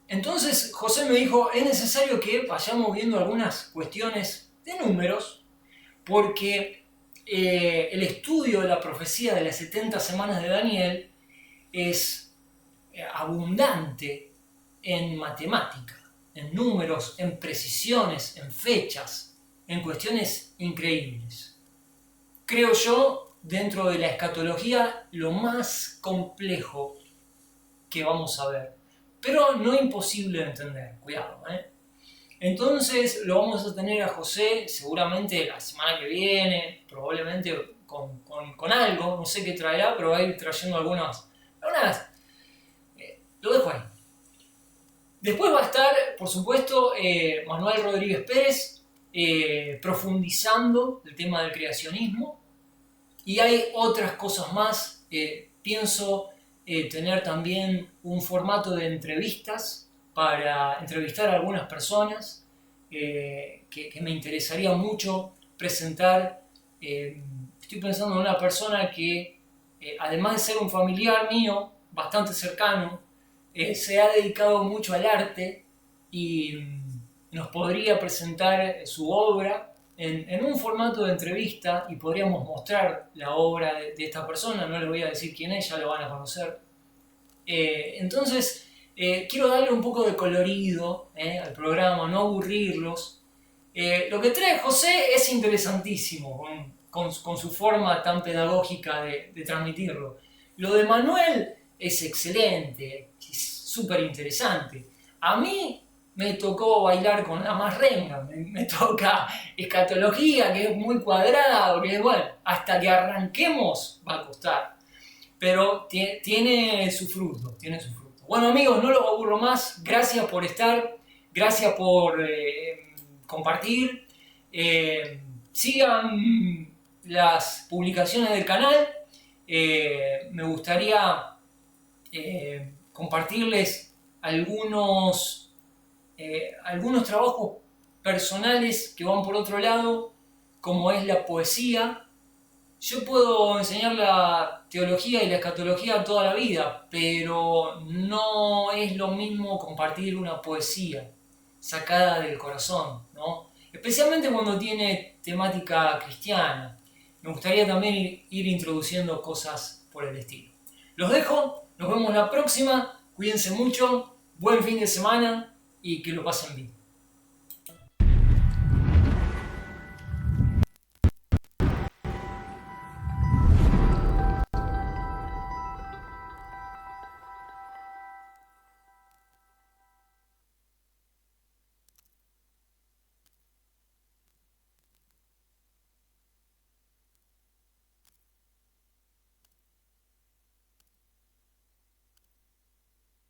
Entonces José me dijo, es necesario que vayamos viendo algunas cuestiones de números, porque el estudio de la profecía de las 70 semanas de Daniel es abundante en matemática, en números, en precisiones, en fechas, en cuestiones increíbles. Creo yo, dentro de la escatología, lo más complejo que vamos a ver, pero no imposible de entender, cuidado, Entonces lo vamos a tener a José seguramente la semana que viene, probablemente con algo, no sé qué traerá, pero va a ir trayendo algunas lo dejo ahí. Después va a estar, por supuesto, Manuel Rodríguez Pérez profundizando el tema del creacionismo, y hay otras cosas más. Pienso tener también un formato de entrevistas para entrevistar a algunas personas que me interesaría mucho presentar. Estoy pensando en una persona que, además de ser un familiar mío, bastante cercano, se ha dedicado mucho al arte y nos podría presentar su obra en un formato de entrevista, y podríamos mostrar la obra de esta persona. No les voy a decir quién es, ya lo van a conocer. Entonces, quiero darle un poco de colorido al programa, no aburrirlos. Lo que trae José es interesantísimo, con su forma tan pedagógica de transmitirlo. Lo de Manuel es excelente, es súper interesante. A mí me tocó bailar con la más renga, me toca escatología, que es muy cuadrado, que bueno, hasta que arranquemos va a costar. Pero tiene su fruto, tiene su fruto. Bueno, amigos, no los aburro más. Gracias por estar, gracias por compartir. Sigan las publicaciones del canal. Me gustaría compartirles algunos trabajos personales que van por otro lado, como es la poesía. Yo puedo enseñar la teología y la escatología toda la vida, pero no es lo mismo compartir una poesía sacada del corazón, ¿no? Especialmente cuando tiene temática cristiana. Me gustaría también ir introduciendo cosas por el estilo. Los dejo, nos vemos la próxima, cuídense mucho, buen fin de semana y que lo pasen bien.